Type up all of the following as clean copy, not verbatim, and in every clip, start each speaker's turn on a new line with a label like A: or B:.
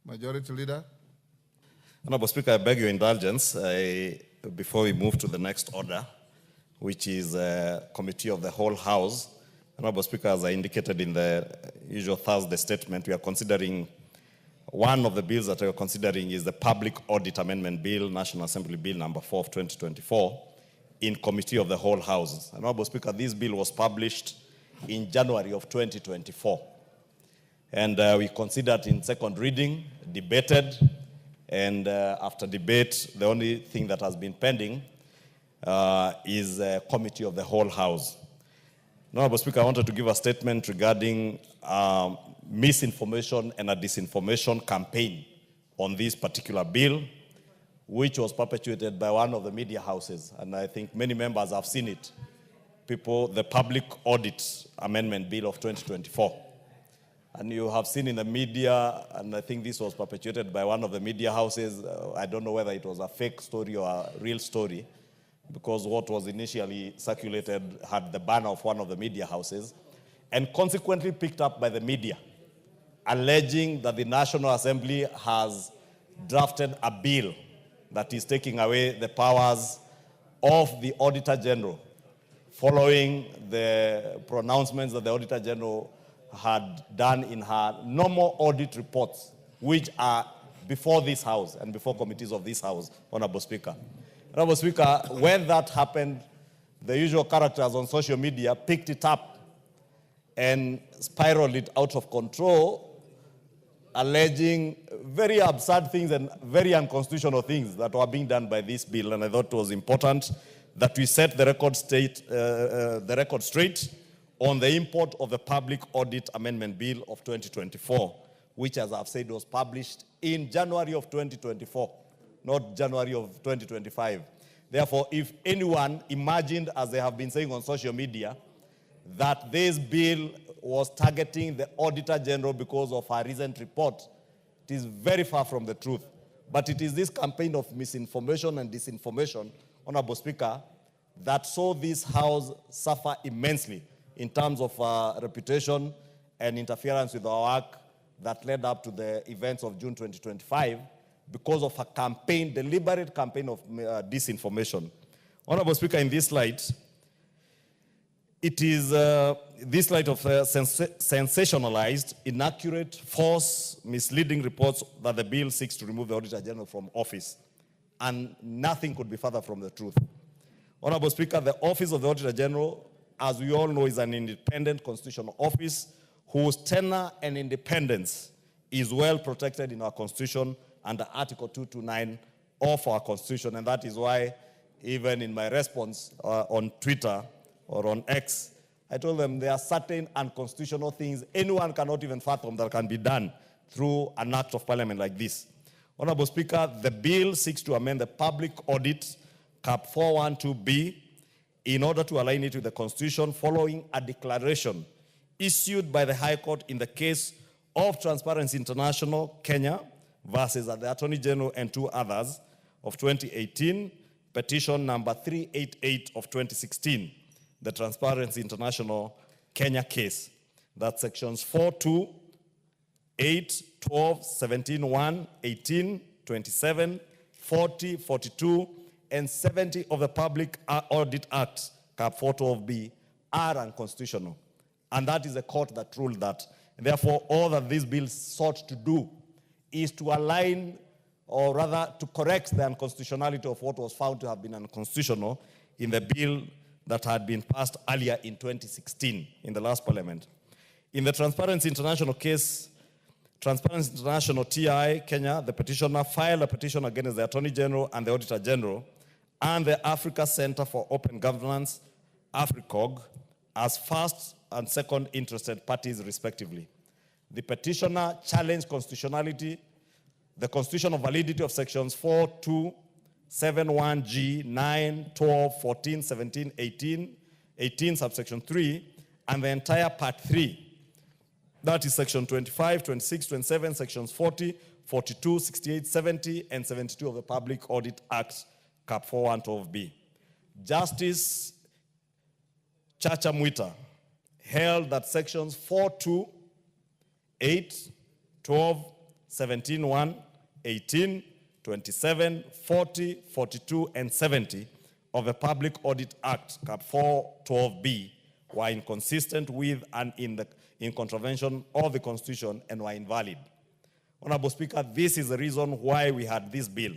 A: Majority Leader.
B: Honorable Speaker, I beg your indulgence before we move to the next order, which is Committee of the Whole House. Honorable Speaker, as I indicated in the usual Thursday statement, we are considering one of the bills that we are considering is the Public Audit Amendment Bill, National Assembly Bill number 4 of 2024, in Committee of the Whole House. Honorable Speaker, this bill was published in January of 2024. And we considered in second reading, debated, and after debate, the only thing that has been pending is a Committee of the Whole House. Honorable Speaker, I wanted to give a statement regarding misinformation and a disinformation campaign on this particular bill, which was perpetuated by one of the media houses, and I think many members have seen it. The Public Audit Amendment Bill of 2024. And you have seen in the media, and I think this was perpetuated by one of the media houses. I don't know whether it was a fake story or a real story, because what was initially circulated had the banner of one of the media houses, and consequently picked up by the media, alleging that the National Assembly has drafted a bill that is taking away the powers of the Auditor General, following the pronouncements that the Auditor General had done in her normal audit reports, which are before this House and before committees of this House, Honorable Speaker. Honorable Speaker, when that happened, the usual characters on social media picked it up and spiraled it out of control, alleging very absurd things and very unconstitutional things that were being done by this bill. And I thought it was important that we set the record straight on the import of the Public Audit Amendment Bill of 2024, which, as I've said, was published in January of 2024, not January of 2025. Therefore, if anyone imagined, as they have been saying on social media, that this bill was targeting the Auditor General because of her recent report, it is very far from the truth. But it is this campaign of misinformation and disinformation, Honorable Speaker, that saw this House suffer immensely in terms of reputation and interference with our work that led up to the events of June 2025 because of a campaign, deliberate campaign of disinformation. Honorable Speaker, in this light, it is this light of sensationalized, inaccurate, false, misleading reports that the bill seeks to remove the Auditor General from office. And nothing could be further from the truth. Honorable Speaker, the Office of the Auditor General, as we all know, is an independent constitutional office whose tenure and independence is well protected in our Constitution under Article 229 of our Constitution. And that is why, even in my response on Twitter or on X, I told them there are certain unconstitutional things anyone cannot even fathom that can be done through an act of parliament like this. Honorable Speaker, the bill seeks to amend the Public Audit Cap 412B in order to align it with the Constitution following a declaration issued by the High Court in the case of Transparency International Kenya versus the Attorney General and two others of 2018, petition number 388 of 2016, the Transparency International Kenya case. That's sections 4.2, 8, 12, 17, 1, 18, 27, 40, 42, and 70 of the Public Audit Act, Cap 412B, are unconstitutional. And that is a court that ruled that. And therefore, all that this bill sought to do is to align, or rather to correct the unconstitutionality of what was found to have been unconstitutional in the bill that had been passed earlier in 2016 in the last parliament. In the Transparency International case, Transparency International TI Kenya, the petitioner filed a petition against the Attorney General and the Auditor General and the Africa Center for Open Governance, AFRICOG, as first and second interested parties, respectively. The petitioner challenged constitutionality, the constitutional validity of sections 4, 2, 7, 1G, 9, 12, 14, 17, 18, 18 subsection 3, and the entire part 3. That is section 25, 26, 27, sections 40, 42, 68, 70, and 72 of the Public Audit Act, Cap 412B. Justice Chacha Mwita held that sections 4.2, 8, 12, 17(1), 18, 27, 40, 42, and 70 of the Public Audit Act, Cap 412B, were inconsistent with and in contravention of the Constitution and were invalid. Honorable Speaker, this is the reason why we had this bill,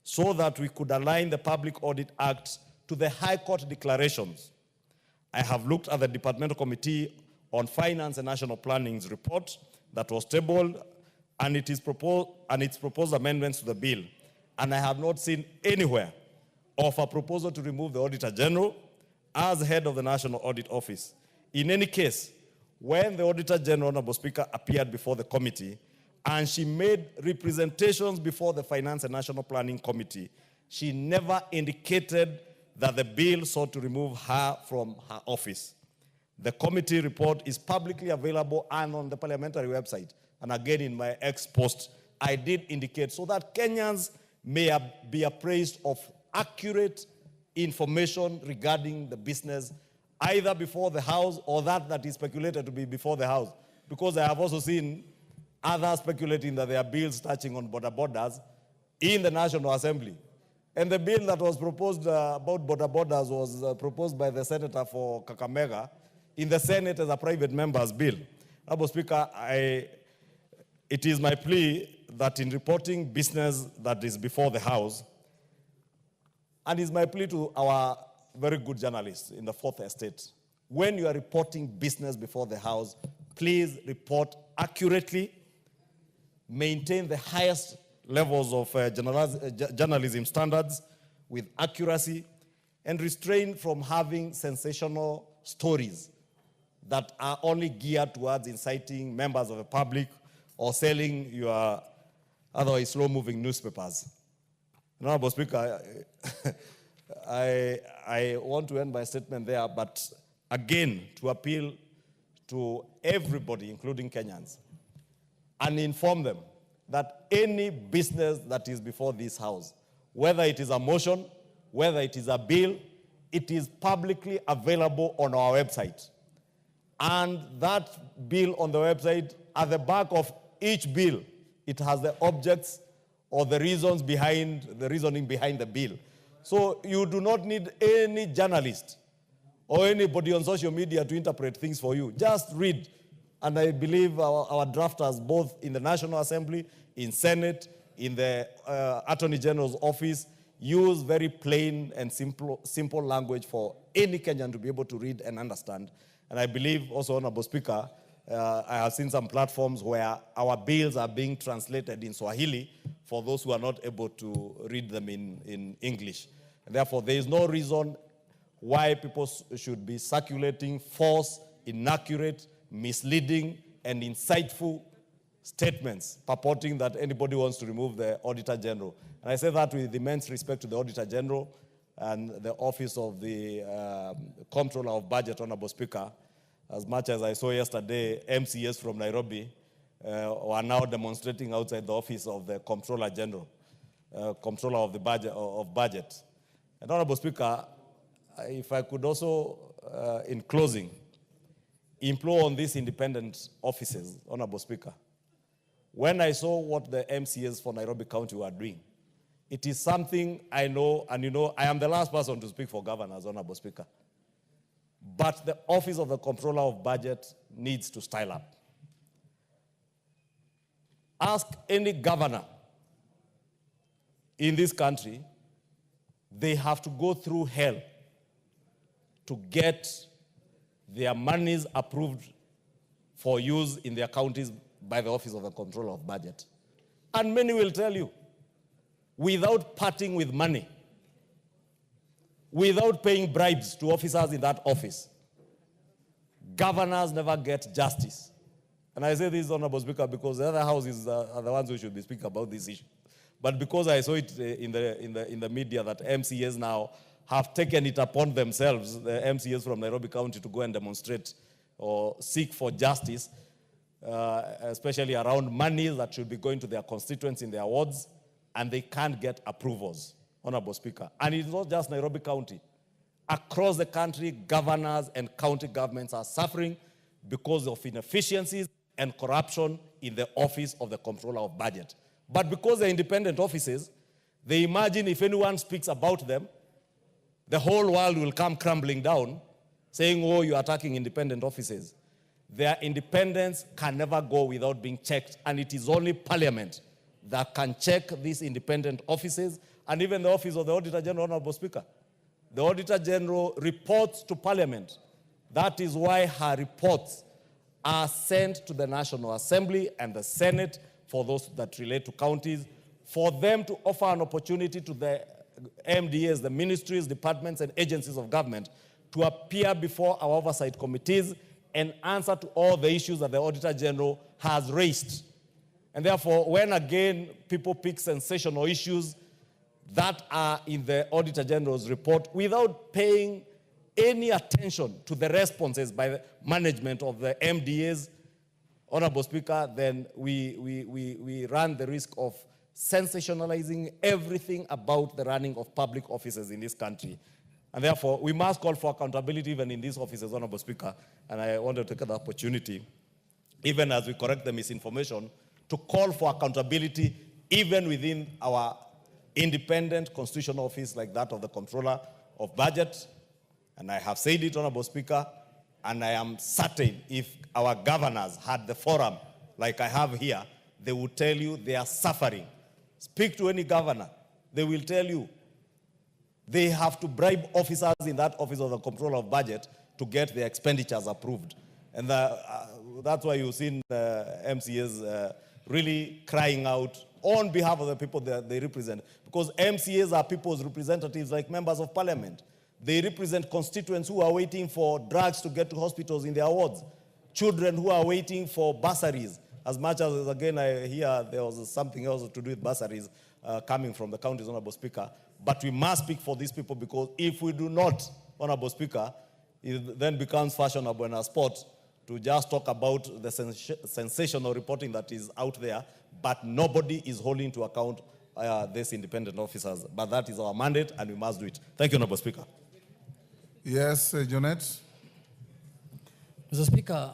B: so that we could align the Public Audit Act to the High Court declarations. I have looked at the Departmental Committee on Finance and National Planning's report that was tabled and its proposed amendments to the bill, and I have not seen anywhere of a proposal to remove the Auditor General as head of the National Audit Office. In any case, when the Auditor General, Honorable Speaker, appeared before the committee and she made representations before the Finance and National Planning Committee, she never indicated that the bill sought to remove her from her office. The committee report is publicly available and on the parliamentary website. And again, in my ex-post, I did indicate so that Kenyans may be appraised of accurate information regarding the business, either before the House or that is speculated to be before the House. Because I have also seen others speculating that there are bills touching on border borders in the National Assembly. And the bill that was proposed about border borders was proposed by the Senator for Kakamega in the Senate as a private member's bill. Honorable Speaker, it is my plea that in reporting business that is before the House, and it's my plea to our very good journalists in the Fourth Estate, when you are reporting business before the House, please report accurately, maintain the highest levels of journalism standards with accuracy, and refrain from having sensational stories that are only geared towards inciting members of the public or selling your otherwise slow-moving newspapers. Honorable Speaker, I want to end my statement there, but again, to appeal to everybody, including Kenyans, and inform them that any business that is before this House, whether it is a motion, whether it is a bill, it is publicly available on our website. And that bill on the website, at the back of each bill, it has the objects or the reasons behind, the reasoning behind the bill. So you do not need any journalist or anybody on social media to interpret things for you. Just read. And I believe our drafters, both in the National Assembly, in Senate, in the Attorney General's office, use very plain and simple language for any Kenyan to be able to read and understand. And I believe also, Honorable Speaker, I have seen some platforms where our bills are being translated in Swahili for those who are not able to read them in English. And therefore, there is no reason why people should be circulating false, inaccurate, misleading, and insightful statements purporting that anybody wants to remove the Auditor General. And I say that with immense respect to the Auditor General and the Office of the Comptroller of Budget, Honorable Speaker. As much as I saw yesterday, MCS from Nairobi are now demonstrating outside the office of the Comptroller General, Comptroller of the Budget. And Honorable Speaker, if I could also, in closing, implore on these independent offices, Honorable Speaker, when I saw what the MCS for Nairobi County were doing, it is something I know, and you know, I am the last person to speak for governors, Honorable Speaker. But the Office of the Comptroller of Budget needs to style up. Ask any governor in this country, they have to go through hell to get their monies approved for use in their counties by the Office of the Comptroller of Budget. And many will tell you, without parting with money, without paying bribes to officers in that office, governors never get justice. And I say this, Honorable Speaker, because the other houses are the ones who should be speaking about this issue. But because I saw it in the media that MCAs now have taken it upon themselves, the MCAs from Nairobi County, to go and demonstrate or seek for justice, especially around money that should be going to their constituents in their wards, and they can't get approvals, Honorable Speaker. And it's not just Nairobi County. Across the country, governors and county governments are suffering because of inefficiencies and corruption in the office of the Comptroller of Budget. But because they're independent offices, they imagine if anyone speaks about them, the whole world will come crumbling down, saying, oh, you're attacking independent offices. Their independence can never go without being checked, and it is only Parliament that can check these independent offices, and even the office of the Auditor General, Honorable Speaker. The Auditor General reports to Parliament. That is why her reports are sent to the National Assembly and the Senate for those that relate to counties, for them to offer an opportunity to the MDAs, the ministries, departments, and agencies of government to appear before our oversight committees and answer to all the issues that the Auditor General has raised. And therefore, when again people pick sensational issues that are in the Auditor General's report without paying any attention to the responses by the management of the MDAs, Honorable Speaker, then we run the risk of sensationalizing everything about the running of public offices in this country. And therefore, we must call for accountability even in these offices, Honorable Speaker. And I want to take the opportunity, even as we correct the misinformation, to call for accountability even within our independent constitutional office like that of the Comptroller of Budget. And I have said it, Honorable Speaker, and I am certain if our governors had the forum like I have here, they would tell you they are suffering. Speak to any governor, they will tell you they have to bribe officers in that office of the Comptroller of Budget to get their expenditures approved. And that's why you've seen MCAs really crying out on behalf of the people that they represent. Because MCAs are people's representatives like members of Parliament. They represent constituents who are waiting for drugs to get to hospitals in their wards, children who are waiting for bursaries. As much as, again, I hear there was something else to do with bursaries coming from the counties, Honorable Speaker. But we must speak for these people, because if we do not, Honorable Speaker, it then becomes fashionable in our sport to just talk about the sensational reporting that is out there, but nobody is holding to account these independent officers. But that is our mandate, and we must do it. Thank you, Honorable Speaker.
A: Yes, Jonette.
C: Mr. Speaker,